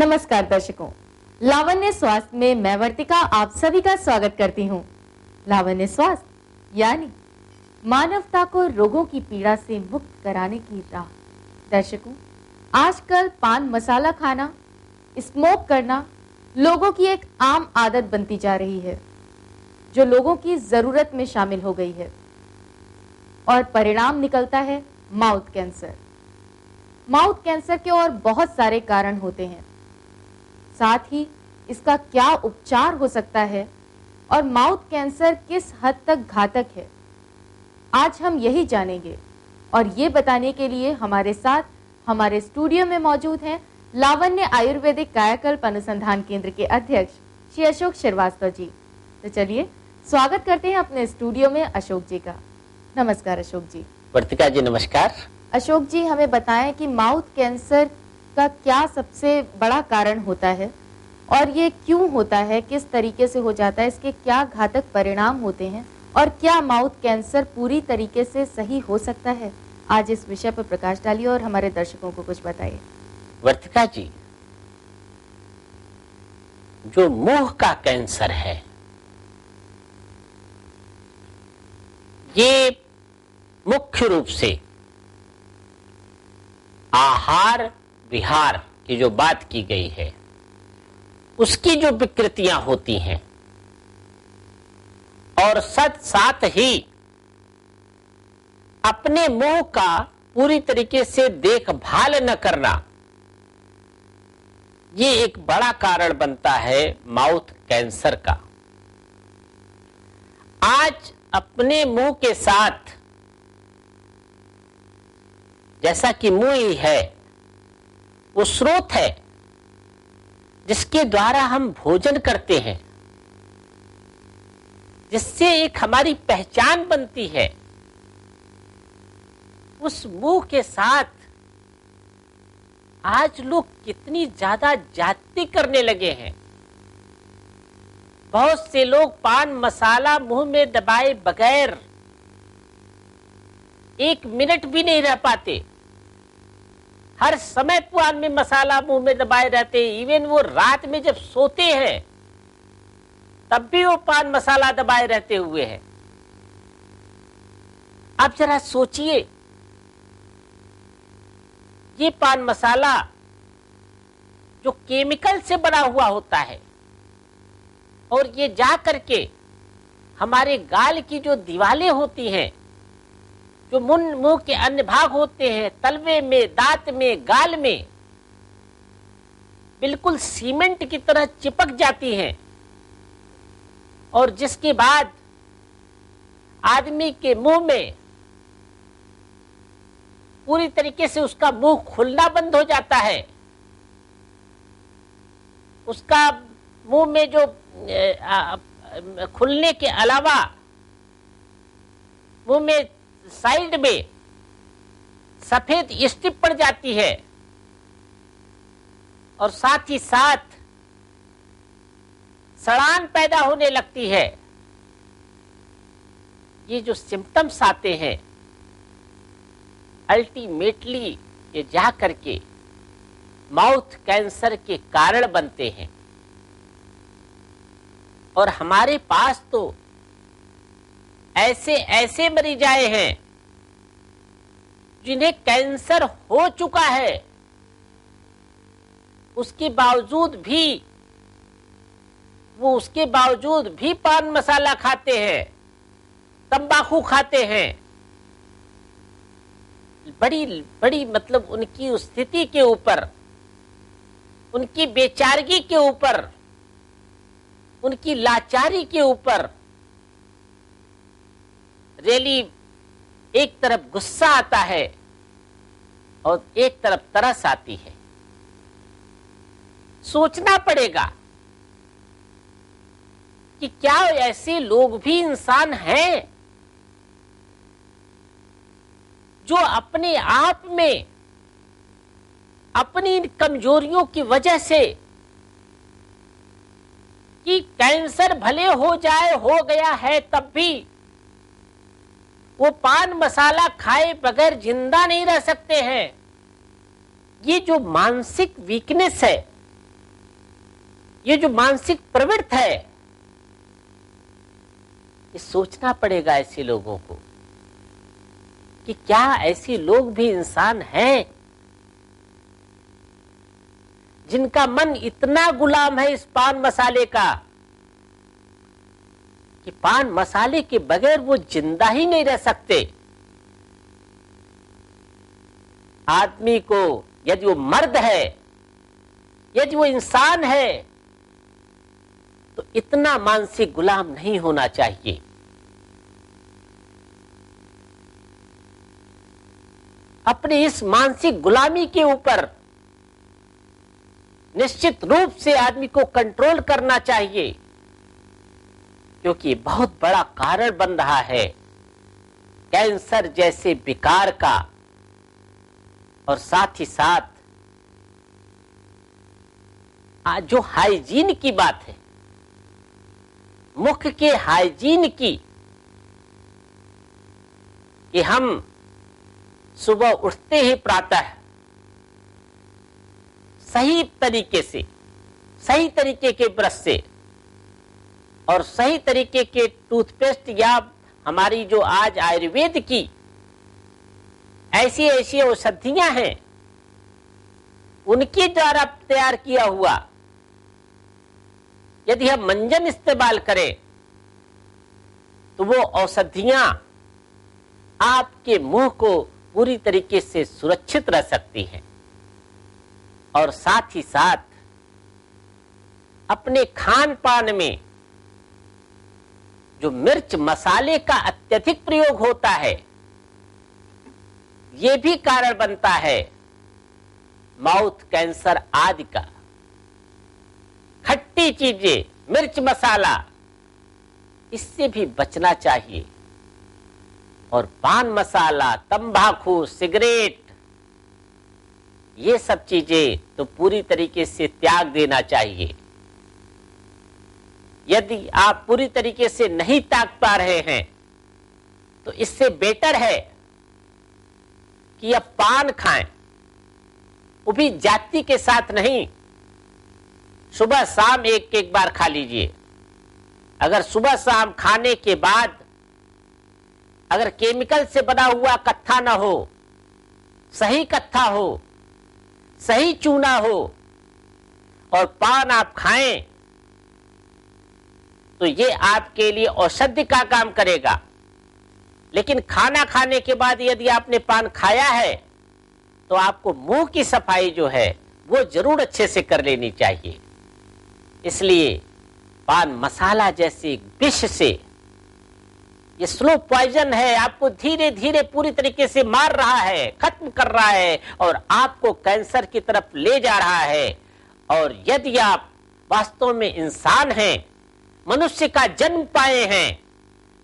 नमस्कार दर्शकों, लावण्य स्वास्थ्य में मैं वर्तिका आप सभी का स्वागत करती हूँ। लावण्य स्वास्थ्य यानी मानवता को रोगों की पीड़ा से मुक्त कराने की राह। दर्शकों, आजकल पान मसाला खाना, स्मोक करना लोगों की एक आम आदत बनती जा रही है, जो लोगों की जरूरत में शामिल हो गई है और परिणाम निकलता है माउथ कैंसर। माउथ कैंसर के और बहुत सारे कारण होते हैं, साथ ही इसका क्या उपचार हो सकता है और माउथ कैंसर किस हद तक घातक है, आज हम यही जानेंगे। और ये बताने के लिए हमारे साथ हमारे स्टूडियो में मौजूद हैं लावण्य आयुर्वेदिक कायाकल्प अनुसंधान केंद्र के अध्यक्ष श्री अशोक श्रीवास्तव जी। तो चलिए स्वागत करते हैं अपने स्टूडियो में अशोक जी का। नमस्कार अशोक जी। वर्तिका जी नमस्कार। अशोक जी, हमें बताएं कि माउथ कैंसर का क्या सबसे बड़ा कारण होता है और ये क्यों होता है, किस तरीके से हो जाता है, इसके क्या घातक परिणाम होते हैं और क्या माउथ कैंसर पूरी तरीके से सही हो सकता है। आज इस विषय पर प्रकाश डालिए और हमारे दर्शकों को कुछ बताइए। वर्तिका जी, जो मुंह का कैंसर है ये मुख्य रूप से आहार विहार की जो बात की गई है उसकी जो विकृतियां होती हैं और साथ ही अपने मुंह का पूरी तरीके से देखभाल न करना, ये एक बड़ा कारण बनता है माउथ कैंसर का। आज अपने मुंह के साथ, जैसा कि मुंह ही है वो स्रोत है जिसके द्वारा हम भोजन करते हैं, जिससे एक हमारी पहचान बनती है, उस मुंह के साथ आज लोग कितनी ज्यादा जाति करने लगे हैं। बहुत से लोग पान मसाला मुंह में दबाए बगैर एक मिनट भी नहीं रह पाते। हर समय पान में मसाला मुंह में दबाए रहते हैं। इवन वो रात में जब सोते हैं तब भी वो पान मसाला दबाए रहते हुए हैं। आप जरा सोचिए, ये पान मसाला जो केमिकल से बना हुआ होता है और ये जा करके हमारे गाल की जो दीवारें होती हैं, जो मुंह के अन्य भाग होते हैं, तलवे में, दांत में, गाल में, बिल्कुल सीमेंट की तरह चिपक जाती हैं और जिसके बाद आदमी के मुंह में पूरी तरीके से उसका मुंह खुलना बंद हो जाता है। उसका मुंह में जो खुलने के अलावा मुंह में साइड में सफेद स्ट्रिप पड़ जाती है और साथ ही साथ सड़ान पैदा होने लगती है। ये जो सिम्टम्स आते हैं अल्टीमेटली ये जा करके माउथ कैंसर के कारण बनते हैं। और हमारे पास तो ऐसे ऐसे मरीज आए हैं जिन्हें कैंसर हो चुका है, उसके बावजूद भी पान मसाला खाते हैं, तंबाकू खाते हैं। बड़ी मतलब उनकी स्थिति के ऊपर, उनकी बेचारगी के ऊपर, उनकी लाचारी के ऊपर रियली एक तरफ गुस्सा आता है और एक तरफ तरस आती है। सोचना पड़ेगा कि क्या ऐसे लोग भी इंसान हैं जो अपने आप में अपनी इन कमजोरियों की वजह से कि कैंसर भले हो जाए, हो गया है, तब भी वो पान मसाला खाए बगैर जिंदा नहीं रह सकते हैं। ये जो मानसिक वीकनेस है, ये जो मानसिक प्रवृत्ति है, ये सोचना पड़ेगा ऐसे लोगों को कि क्या ऐसे लोग भी इंसान हैं जिनका मन इतना गुलाम है इस पान मसाले का कि पान मसाले के बगैर वो जिंदा ही नहीं रह सकते। आदमी को, यदि वो मर्द है, यदि वो इंसान है, तो इतना मानसिक गुलाम नहीं होना चाहिए। अपनी इस मानसिक गुलामी के ऊपर निश्चित रूप से आदमी को कंट्रोल करना चाहिए, क्योंकि बहुत बड़ा कारण बन रहा है कैंसर जैसे विकार का। और साथ ही साथ जो हाइजीन की बात है, मुख के हाइजीन की, कि हम सुबह उठते ही प्रातः सही तरीके से, सही तरीके के ब्रश से और सही तरीके के टूथपेस्ट या हमारी जो आज आयुर्वेद की ऐसी ऐसी औषधियां हैं, उनके द्वारा तैयार किया हुआ यदि हम मंजन इस्तेमाल करें तो वो औषधियां आपके मुंह को पूरी तरीके से सुरक्षित रख सकती हैं। और साथ ही साथ अपने खान पान में जो मिर्च मसाले का अत्यधिक प्रयोग होता है, ये भी कारण बनता है माउथ कैंसर आदि का। खट्टी चीजें, मिर्च मसाला, इससे भी बचना चाहिए। और पान मसाला, तंबाकू, सिगरेट, ये सब चीजें तो पूरी तरीके से त्याग देना चाहिए। यदि आप पूरी तरीके से नहीं त्याग पा रहे हैं तो इससे बेटर है कि आप पान खाएं, वो भी जाति के साथ नहीं। सुबह शाम एक एक बार खा लीजिए। अगर सुबह शाम खाने के बाद अगर केमिकल से बना हुआ कत्था ना हो, सही कत्था हो, सही चूना हो और पान आप खाएं, तो ये आपके लिए औषधि का काम करेगा। लेकिन खाना खाने के बाद यदि आपने पान खाया है तो आपको मुंह की सफाई जो है वो जरूर अच्छे से कर लेनी चाहिए। इसलिए पान मसाला जैसे विष से, ये स्लो पॉइजन है, आपको धीरे धीरे पूरी तरीके से मार रहा है, खत्म कर रहा है और आपको कैंसर की तरफ ले जा रहा है। और यदि आप वास्तव में इंसान हैं, मनुष्य का जन्म पाए हैं,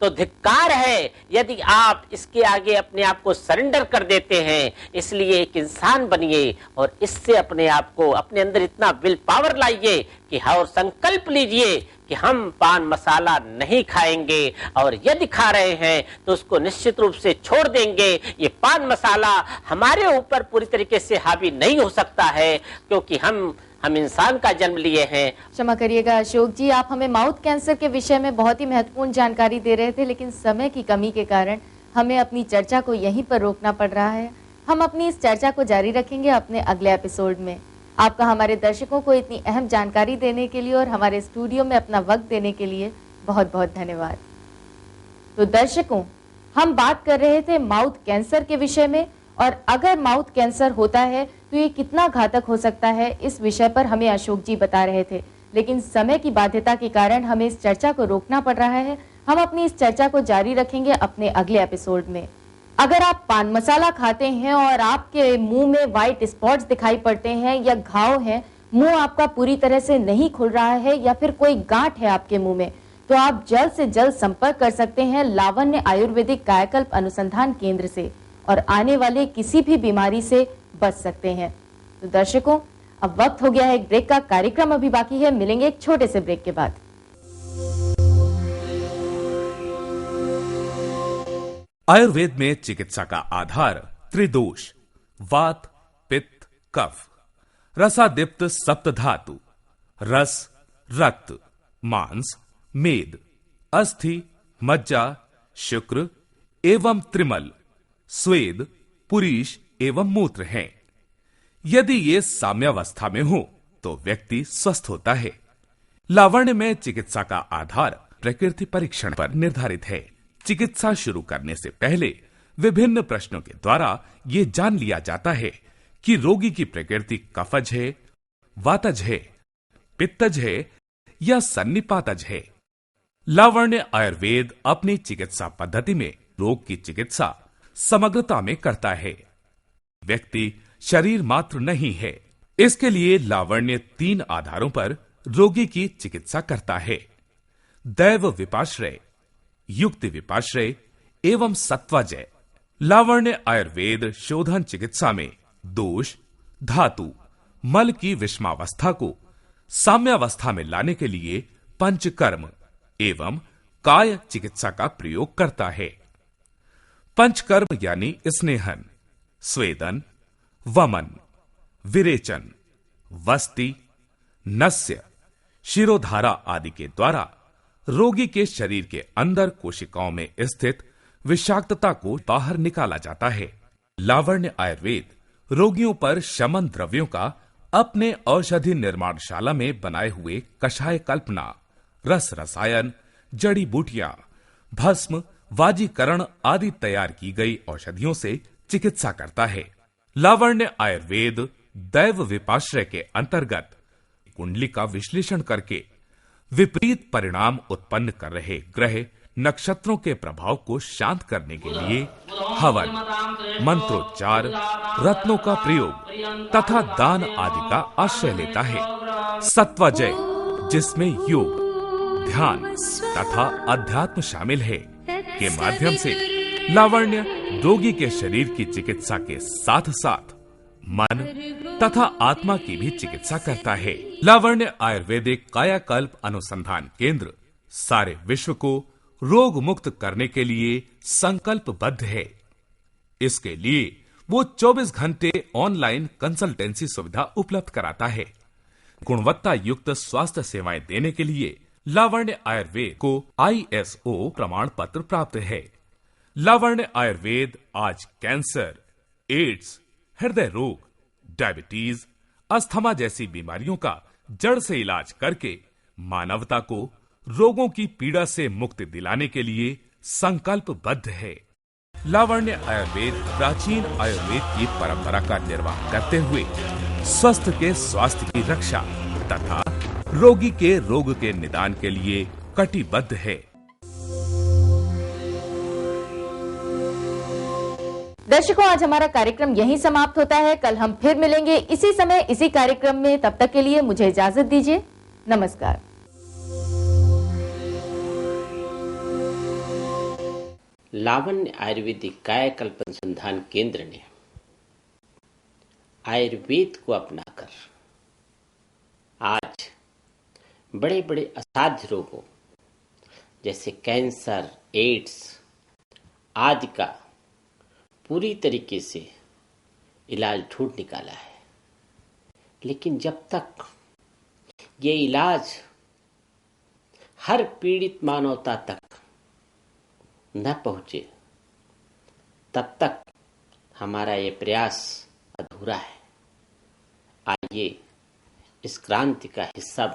तो धिक्कार है यदि आप इसके आगे अपने आप को सरेंडर कर देते हैं। इसलिए एक इंसान बनिए और इससे अपने आप को, अपने अंदर इतना विल पावर लाइए कि और संकल्प लीजिए कि हम पान मसाला नहीं खाएंगे, और यदि खा रहे हैं तो उसको निश्चित रूप से छोड़ देंगे। ये पान मसाला हमारे ऊपर पूरी तरीके से हावी नहीं हो सकता है, क्योंकि हम इंसान का जन्म लिए हैं। क्षमा करिएगा अशोक जी, आप हमें माउथ कैंसर के विषय में बहुत ही महत्वपूर्ण जानकारी दे रहे थे, लेकिन समय की कमी के कारण हमें अपनी चर्चा को यहीं पर रोकना पड़ रहा है। हम अपनी इस चर्चा को जारी रखेंगे अपने अगले एपिसोड में। आपका हमारे दर्शकों को इतनी अहम जानकारी देने के लिए और हमारे स्टूडियो में अपना वक्त देने के लिए बहुत बहुत धन्यवाद। तो दर्शकों, हम बात कर रहे थे माउथ कैंसर के विषय में, और अगर माउथ कैंसर होता है तो ये कितना घातक हो सकता है, इस विषय पर हमें अशोक जी बता रहे थे। लेकिन समय की बाध्यता के कारण हमें इस चर्चा को रोकना पड़ रहा है। हम अपनी इस चर्चा को जारी रखेंगे अपने अगले एपिसोड में। अगर आप पान मसाला खाते हैं और आपके मुंह में व्हाइट स्पॉट्स दिखाई पड़ते हैं या घाव हैं, मुंह आपका पूरी तरह से नहीं खुल रहा है या फिर कोई गांठ है आपके मुंह में, तो आप जल्द से जल्द संपर्क कर सकते हैं लावण्य आयुर्वेदिक कायाकल्प अनुसंधान केंद्र से और आने वाले किसी भी बीमारी से बच सकते हैं। तो दर्शकों, अब वक्त हो गया है एक ब्रेक का। कार्यक्रम अभी बाकी है, मिलेंगे एक छोटे से ब्रेक के बाद। आयुर्वेद में चिकित्सा का आधार त्रिदोष, वात, पित्त, कफ, रसादीप्त सप्त धातु, रस, रक्त, मांस, मेद, अस्थि, मज्जा, शुक्र एवं त्रिमल, स्वेद, पुरीश एवं मूत्र हैं। यदि ये साम्यावस्था में हो तो व्यक्ति स्वस्थ होता है। लावण्य में चिकित्सा का आधार प्रकृति परीक्षण पर निर्धारित है। चिकित्सा शुरू करने से पहले विभिन्न प्रश्नों के द्वारा ये जान लिया जाता है कि रोगी की प्रकृति कफज है, वातज है, पित्तज है या सन्निपातज है। लावण्य आयुर्वेद अपनी चिकित्सा पद्धति में रोग की चिकित्सा समग्रता में करता है। व्यक्ति शरीर मात्र नहीं है। इसके लिए लावण्य 3 आधारों पर रोगी की चिकित्सा करता है: दैव विपाश्रय, युक्ति विपाश्रय एवं सत्वजय। लावण्य आयुर्वेद शोधन चिकित्सा में दोष, धातु, मल की विषमावस्था को साम्यावस्था में लाने के लिए पंचकर्म एवं काय चिकित्सा का प्रयोग करता है। पंचकर्म यानी स्नेहन, स्वेदन, वमन, विरेचन, वस्ति, नस्य, शिरोधारा आदि के द्वारा रोगी के शरीर के अंदर कोशिकाओं में स्थित विषाक्तता को बाहर निकाला जाता है। लावण्य आयुर्वेद रोगियों पर शमन द्रव्यों का अपने औषधि निर्माणशाला में बनाए हुए कषाय कल्पना, रस रसायन, जड़ी बूटियां, भस्म, वाजीकरण आदि तैयार की गई औषधियों से चिकित्सा करता है। लावण्य आयुर्वेद दैव विपाश्रय के अंतर्गत कुंडली का विश्लेषण करके विपरीत परिणाम उत्पन्न कर रहे ग्रह नक्षत्रों के प्रभाव को शांत करने के लिए हवन, मंत्रोच्चार, रत्नों का प्रयोग तथा दान आदि का आश्रय लेता है। सत्वजय, जिसमें योग, ध्यान तथा अध्यात्म शामिल है, के माध्यम से लावण्य रोगी के शरीर की चिकित्सा के साथ साथ मन तथा आत्मा की भी चिकित्सा करता है। लावण्य आयुर्वेदिक कायाकल्प अनुसंधान केंद्र सारे विश्व को रोग मुक्त करने के लिए संकल्पबद्ध है। इसके लिए वो 24 घंटे ऑनलाइन कंसल्टेंसी सुविधा उपलब्ध कराता है। गुणवत्ता युक्त स्वास्थ्य सेवाएं देने के लिए लावण्य आयुर्वेद को ISO प्रमाण पत्र प्राप्त है। लावण्य आयुर्वेद आज कैंसर, एड्स, हृदय रोग, डायबिटीज, अस्थमा जैसी बीमारियों का जड़ से इलाज करके मानवता को रोगों की पीड़ा से मुक्ति दिलाने के लिए संकल्पबद्ध है। लावण्य आयुर्वेद प्राचीन आयुर्वेद की परंपरा का निर्वाह करते हुए स्वस्थ के स्वास्थ्य की रक्षा तथा रोगी के रोग के निदान के लिए कटिबद्ध है। दर्शकों, आज हमारा कार्यक्रम यहीं समाप्त होता है। कल हम फिर मिलेंगे इसी समय इसी कार्यक्रम में। तब तक के लिए मुझे इजाजत दीजिए। नमस्कार। लावण्य आयुर्वेदिक कायाकल्प अनुसंधान केंद्र ने आयुर्वेद को अपनाकर आज बड़े बड़े असाध्य रोगों जैसे कैंसर, एड्स आदि का पूरी तरीके से इलाज ढूंढ निकाला है। लेकिन जब तक ये इलाज हर पीड़ित मानवता तक न पहुंचे तब तक हमारा ये प्रयास अधूरा है। आइए इस क्रांति का हिस्सा